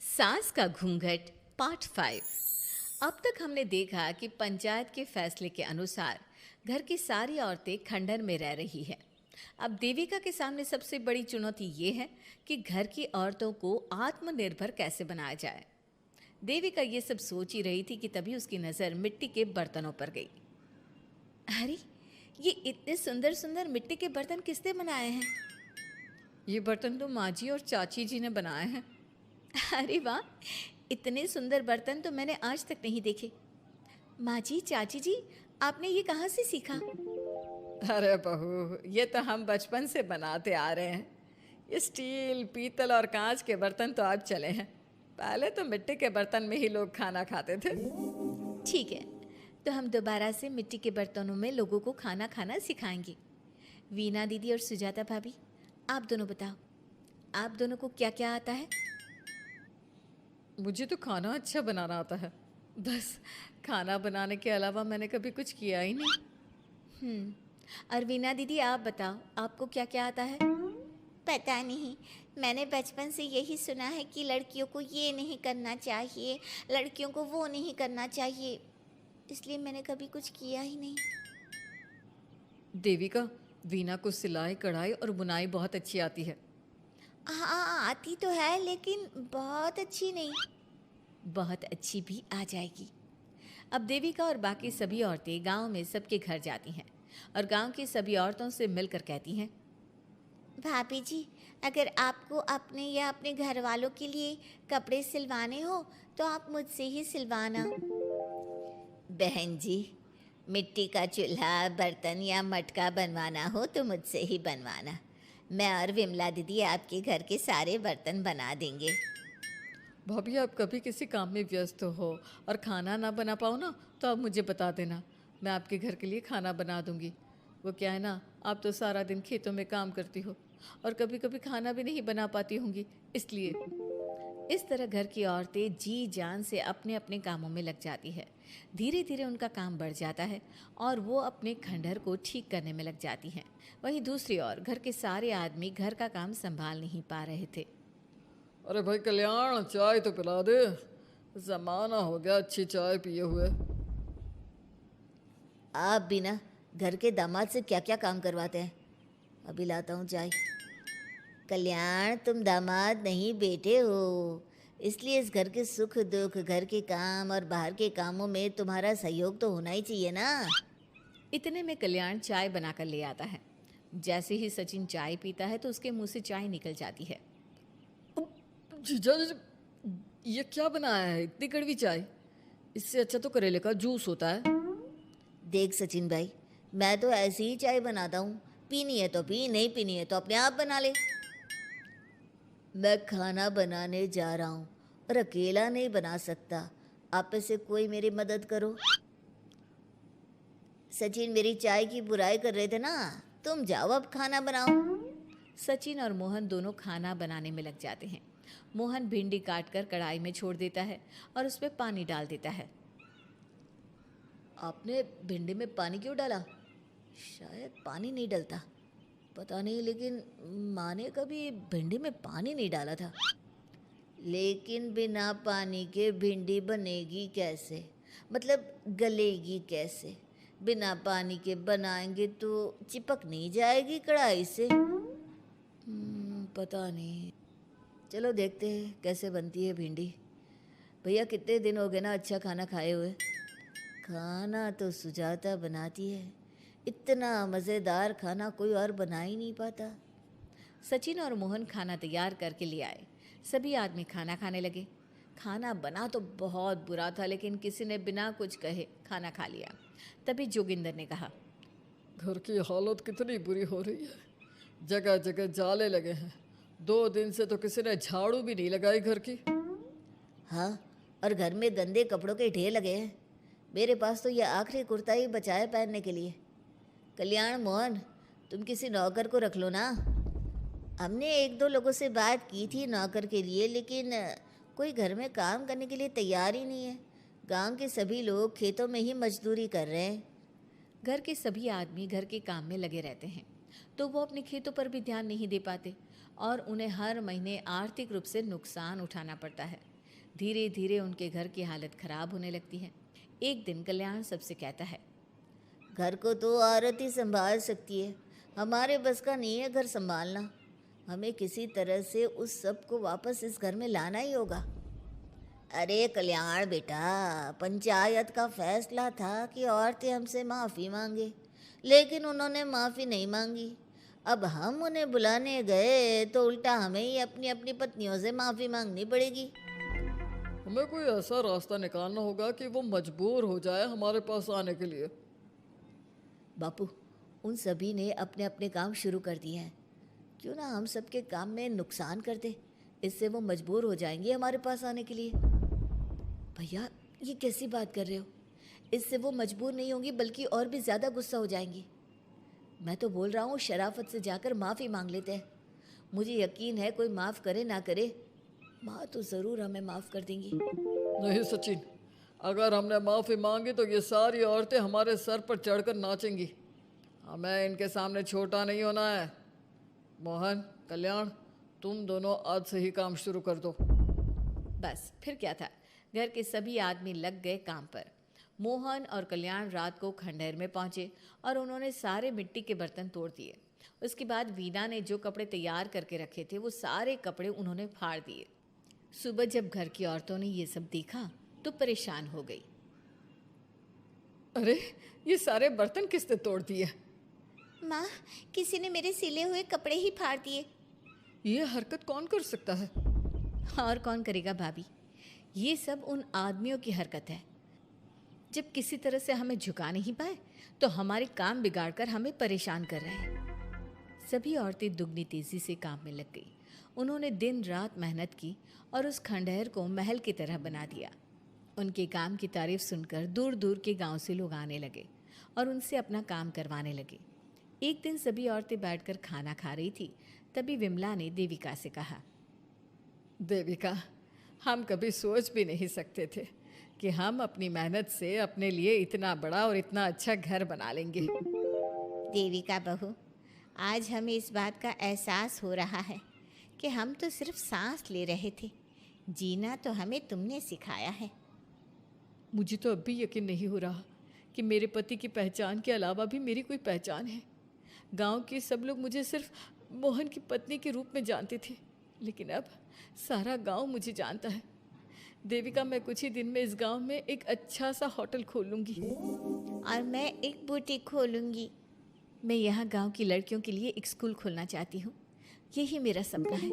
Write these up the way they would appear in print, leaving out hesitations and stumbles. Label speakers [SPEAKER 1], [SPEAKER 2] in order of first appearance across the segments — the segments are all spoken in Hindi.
[SPEAKER 1] सास का घूंघट पार्ट 5। अब तक हमने देखा कि पंचायत के फैसले के अनुसार घर की सारी औरतें खंडहर में रह रही है। अब देविका के सामने सबसे बड़ी चुनौती ये है कि घर की औरतों को आत्मनिर्भर कैसे बनाया जाए। देविका ये सब सोच ही रही थी कि तभी उसकी नज़र मिट्टी के बर्तनों पर गई। अरे, ये इतने सुंदर सुंदर मिट्टी के बर्तन किसने बनाए हैं? ये बर्तन तो माँ जी और चाची जी ने बनाए हैं। अरे वाह, इतने सुंदर बर्तन तो मैंने आज तक नहीं देखे। माँ जी, चाची जी, आपने ये कहाँ से सीखा? अरे बहू, ये तो हम बचपन से बनाते आ रहे हैं। ये स्टील, पीतल और कांच के बर्तन तो अब चले हैं। पहले तो मिट्टी के बर्तन में ही लोग खाना खाते थे। ठीक है, तो हम दोबारा से मिट्टी के बर्तनों में लोगों को खाना खाना सिखाएंगे। वीना दीदी और सुजाता भाभी, आप दोनों बताओ, आप दोनों को क्या क्या आता है? मुझे तो खाना अच्छा बनाना आता है। बस खाना बनाने के अलावा मैंने कभी कुछ किया ही नहीं। और वीना दीदी, आप बताओ, आपको क्या क्या आता है?
[SPEAKER 2] पता नहीं, मैंने बचपन से यही सुना है कि लड़कियों को ये नहीं करना चाहिए, लड़कियों को वो नहीं करना चाहिए, इसलिए मैंने कभी कुछ किया ही नहीं।
[SPEAKER 1] देविका, वीना को सिलाई, कढ़ाई और बुनाई बहुत अच्छी आती है।
[SPEAKER 2] हाँ, आती तो है लेकिन बहुत अच्छी नहीं।
[SPEAKER 1] बहुत अच्छी भी आ जाएगी। अब देविका और बाकी सभी औरतें गांव में सबके घर जाती हैं और गांव की सभी औरतों से मिलकर कहती हैं,
[SPEAKER 2] भाभी जी, अगर आपको अपने या अपने घर वालों के लिए कपड़े सिलवाने हो तो आप मुझसे ही सिलवाना। बहन जी, मिट्टी का चूल्हा, बर्तन या मटका बनवाना हो तो मुझसे ही बनवाना। मैं और विमला दीदी आपके घर के सारे बर्तन बना देंगे।
[SPEAKER 1] भाभी, आप कभी किसी काम में व्यस्त हो और खाना ना बना पाओ ना, तो आप मुझे बता देना, मैं आपके घर के लिए खाना बना दूंगी। वो क्या है ना, आप तो सारा दिन खेतों में काम करती हो और कभी कभी खाना भी नहीं बना पाती होंगी, इसलिए। इस तरह घर की औरतें जी जान से अपने अपने कामों में लग जाती है। धीरे धीरे उनका काम बढ़ जाता है और वो अपने खंडहर को ठीक करने में लग जाती हैं। वहीं दूसरी ओर घर के सारे आदमी घर का काम संभाल नहीं पा रहे थे। अरे भाई कल्याण, चाय तो पिला दे। जमाना हो गया अच्छी चाय पिए हुए।
[SPEAKER 2] आप भी ना घर के दामाद से क्या क्या काम करवाते हैं। अभी लाता हूँ चाय। कल्याण, तुम दामाद नहीं बेटे हो, इसलिए इस घर के सुख दुख, घर के काम और बाहर के कामों में तुम्हारा सहयोग तो होना ही चाहिए ना।
[SPEAKER 1] इतने में कल्याण चाय बनाकर ले आता है। जैसे ही सचिन चाय पीता है तो उसके मुंह से चाय निकल जाती है। जीजा जी, ये क्या बनाया है, इतनी कड़वी चाय? इससे अच्छा तो करेले का जूस होता है।
[SPEAKER 2] देख सचिन भाई, मैं तो ऐसी ही चाय बनाता हूँ, पीनी है तो पी, नहीं पीनी है तो अपने आप बना ले। मैं खाना बनाने जा रहा हूँ और अकेला नहीं बना सकता, आप में से कोई मेरी मदद करो। सचिन मेरी चाय की बुराई कर रहे थे ना, तुम जाओ अब खाना बनाओ।
[SPEAKER 1] सचिन और मोहन दोनों खाना बनाने में लग जाते हैं। मोहन भिंडी काटकर कढ़ाई में छोड़ देता है और उसमें पानी डाल देता है। आपने भिंडी में पानी क्यों डाला? शायद पानी नहीं डलता, पता नहीं, लेकिन माँ ने कभी भिंडी में पानी नहीं डाला था। लेकिन बिना पानी के भिंडी बनेगी कैसे, मतलब गलेगी कैसे? बिना पानी के बनाएंगे तो चिपक नहीं जाएगी कढ़ाई से? पता नहीं, चलो देखते हैं कैसे बनती है भिंडी। भैया, कितने दिन हो गए ना अच्छा खाना खाए हुए। खाना तो सुजाता बनाती है, इतना मज़ेदार खाना कोई और बना ही नहीं पाता। सचिन और मोहन खाना तैयार करके ले आए। सभी आदमी खाना खाने लगे। खाना बना तो बहुत बुरा था, लेकिन किसी ने बिना कुछ कहे खाना खा लिया। तभी जोगिंदर ने कहा, घर की हालत कितनी बुरी हो रही है, जगह जगह जाले लगे हैं। 2 दिन से तो किसी ने झाड़ू भी नहीं लगाई घर की।
[SPEAKER 2] हाँ, और घर में गंदे कपड़ों के ढेर लगे हैं। मेरे पास तो यह आखिरी कुर्ता ही बचा है पहनने के लिए। कल्याण, मोहन, तुम किसी नौकर को रख लो ना। हमने एक दो लोगों से बात की थी नौकर के लिए, लेकिन कोई घर में काम करने के लिए तैयार ही नहीं है। गांव के सभी लोग खेतों में ही मजदूरी कर रहे हैं। घर के सभी आदमी घर के काम में लगे रहते हैं, तो वो अपने खेतों पर भी ध्यान नहीं दे पाते और उन्हें हर महीने आर्थिक रूप से नुकसान उठाना पड़ता है।
[SPEAKER 1] धीरे धीरे उनके घर की हालत खराब होने लगती है। एक दिन कल्याण सबसे कहता है,
[SPEAKER 2] घर को तो औरत ही संभाल सकती है, हमारे बस का नहीं है घर संभालना। हमें किसी तरह से उस सब को वापस इस घर में लाना ही होगा। अरे कल्याण बेटा, पंचायत का फैसला था कि औरतें हमसे माफ़ी मांगे, लेकिन उन्होंने माफ़ी नहीं मांगी। अब हम उन्हें बुलाने गए तो उल्टा हमें ही अपनी अपनी पत्नियों से माफ़ी मांगनी पड़ेगी।
[SPEAKER 3] हमें कोई ऐसा रास्ता निकालना होगा कि वो मजबूर हो जाए हमारे पास आने के लिए।
[SPEAKER 2] बापू, उन सभी ने अपने अपने काम शुरू कर दिए हैं, क्यों ना हम सबके काम में नुकसान कर दे, इससे वो मजबूर हो जाएंगे हमारे पास आने के लिए। भैया, ये कैसी बात कर रहे हो? इससे वो मजबूर नहीं होंगी बल्कि और भी ज़्यादा गुस्सा हो जाएंगी। मैं तो बोल रहा हूँ शराफत से जाकर माफ़ी मांग लेते हैं। मुझे यकीन है कोई माफ़ करे ना करे, माँ तो ज़रूर हमें माफ़ कर देंगी।
[SPEAKER 3] नहीं सचिन, अगर हमने माफ़ी मांगी तो ये सारी औरतें हमारे सर पर चढ़कर नाचेंगी। हमें इनके सामने छोटा नहीं होना है। मोहन, कल्याण, तुम दोनों आज से ही काम शुरू कर दो।
[SPEAKER 1] बस फिर क्या था, घर के सभी आदमी लग गए काम पर। मोहन और कल्याण रात को खंडहर में पहुंचे और उन्होंने सारे मिट्टी के बर्तन तोड़ दिए। उसके बाद वीना ने जो कपड़े तैयार करके रखे थे वो सारे कपड़े उन्होंने फाड़ दिए। सुबह जब घर की औरतों ने ये सब देखा तो परेशान हो गई।
[SPEAKER 3] अरे, ये सारे बर्तन किसने तोड़ दिए?
[SPEAKER 2] माँ, किसी ने मेरे सिले हुए कपड़े ही फाड़ दिए।
[SPEAKER 3] ये हरकत कौन कर सकता है?
[SPEAKER 1] और कौन करेगा भाभी, ये सब उन आदमियों की हरकत है। जब किसी तरह से हमें झुका नहीं पाए तो हमारे काम बिगाड़कर हमें परेशान कर रहे हैं। सभी औरतें दुगनी तेजी से काम में लग गई। उन्होंने दिन रात मेहनत की और उस खंडहर को महल की तरह बना दिया। उनके काम की तारीफ सुनकर दूर दूर के गांव से लोग आने लगे और उनसे अपना काम करवाने लगे। एक दिन सभी औरतें बैठकर खाना खा रही थी, तभी विमला ने देविका से कहा,
[SPEAKER 3] देविका, हम कभी सोच भी नहीं सकते थे कि हम अपनी मेहनत से अपने लिए इतना बड़ा और इतना अच्छा घर बना लेंगे।
[SPEAKER 2] देविका बहू, आज हमें इस बात का एहसास हो रहा है कि हम तो सिर्फ सांस ले रहे थे, जीना तो हमें तुमने सिखाया है।
[SPEAKER 3] मुझे तो अब भी यकीन नहीं हो रहा कि मेरे पति की पहचान के अलावा भी मेरी कोई पहचान है। गांव के सब लोग मुझे सिर्फ मोहन की पत्नी के रूप में जानते थे, लेकिन अब सारा गांव मुझे जानता है। देविका, मैं कुछ ही दिन में इस गांव में एक अच्छा सा होटल खोलूंगी।
[SPEAKER 2] और मैं एक बुटीक खोलूंगी।
[SPEAKER 1] मैं यहाँ गांव की लड़कियों के लिए एक स्कूल खोलना चाहती हूँ, यही मेरा सपना है।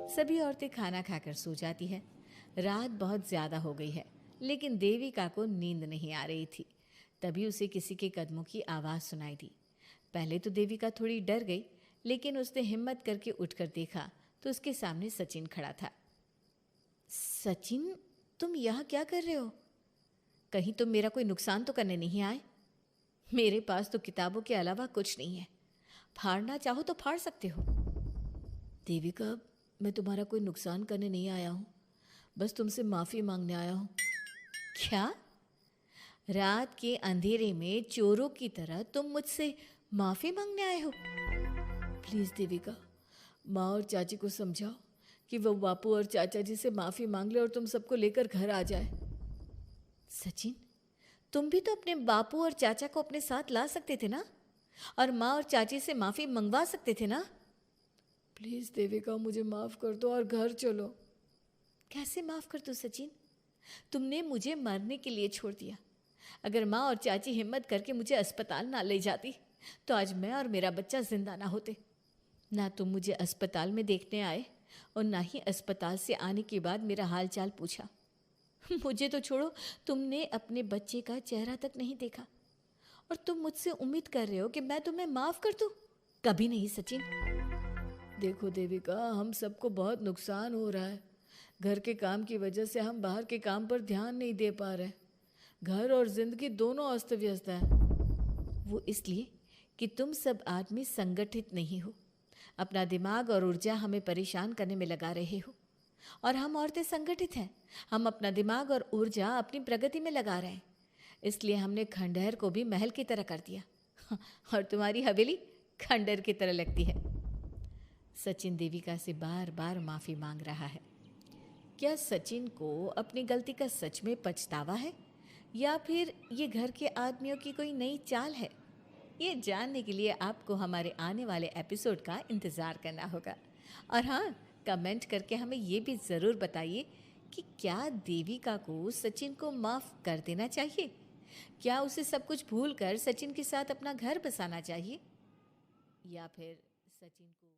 [SPEAKER 1] सभी औरतें खाना खाकर सो जाती है। रात बहुत ज़्यादा हो गई है, लेकिन देविका को नींद नहीं आ रही थी। तभी उसे किसी के कदमों की आवाज़ सुनाई दी। पहले तो देविका थोड़ी डर गई, लेकिन उसने हिम्मत करके उठकर देखा तो उसके सामने सचिन खड़ा था। सचिन, तुम यहाँ क्या कर रहे हो? कहीं तुम मेरा कोई नुकसान तो करने नहीं आए? मेरे पास तो किताबों के अलावा कुछ नहीं है, फाड़ना चाहो तो फाड़ सकते हो। देविका, मैं तुम्हारा कोई नुकसान करने नहीं आया हूँ, बस तुमसे माफ़ी मांगने आया हूँ। क्या? रात के अंधेरे में चोरों की तरह तुम मुझसे माफ़ी मांगने आए हो? प्लीज़ देविका, माँ और चाची को समझाओ कि वो बापू और चाचा जी से माफ़ी मांग ले और तुम सबको लेकर घर आ जाए। सचिन, तुम भी तो अपने बापू और चाचा को अपने साथ ला सकते थे ना, और माँ और चाची से माफ़ी मंगवा सकते थे ना।
[SPEAKER 3] प्लीज़ देविका, मुझे माफ़ कर दो और घर चलो।
[SPEAKER 1] कैसे माफ़ कर दूँ सचिन? तुमने मुझे मरने के लिए छोड़ दिया। अगर माँ और चाची हिम्मत करके मुझे अस्पताल ना ले जाती तो आज मैं और मेरा बच्चा जिंदा ना होते। ना तुम मुझे अस्पताल में देखने आए और ना ही अस्पताल से आने के बाद मेरा हाल चाल पूछा। मुझे तो छोड़ो, तुमने अपने बच्चे का चेहरा तक नहीं देखा और तुम मुझसे उम्मीद कर रहे हो कि मैं तुम्हें माफ़ कर दूँ? कभी नहीं सचिन।
[SPEAKER 3] देखो देविका, हम सबको बहुत नुकसान हो रहा है। घर के काम की वजह से हम बाहर के काम पर ध्यान नहीं दे पा रहे। घर और जिंदगी दोनों अस्त व्यस्त है।
[SPEAKER 1] वो इसलिए कि तुम सब आदमी संगठित नहीं हो। अपना दिमाग और ऊर्जा हमें परेशान करने में लगा रहे हो, और हम औरतें संगठित हैं। हम अपना दिमाग और ऊर्जा अपनी प्रगति में लगा रहे हैं। इसलिए हमने खंडहर को भी महल की तरह कर दिया, और तुम्हारी हवेली खंडहर की तरह लगती है। सचिन देविका से बार बार माफ़ी मांग रहा है। क्या सचिन को अपनी गलती का सच में पछतावा है या फिर ये घर के आदमियों की कोई नई चाल है? ये जानने के लिए आपको हमारे आने वाले एपिसोड का इंतज़ार करना होगा। और हाँ, कमेंट करके हमें ये भी ज़रूर बताइए कि क्या देविका को सचिन को माफ़ कर देना चाहिए? क्या उसे सब कुछ भूल कर सचिन के साथ अपना घर बसाना चाहिए? या फिर सचिन को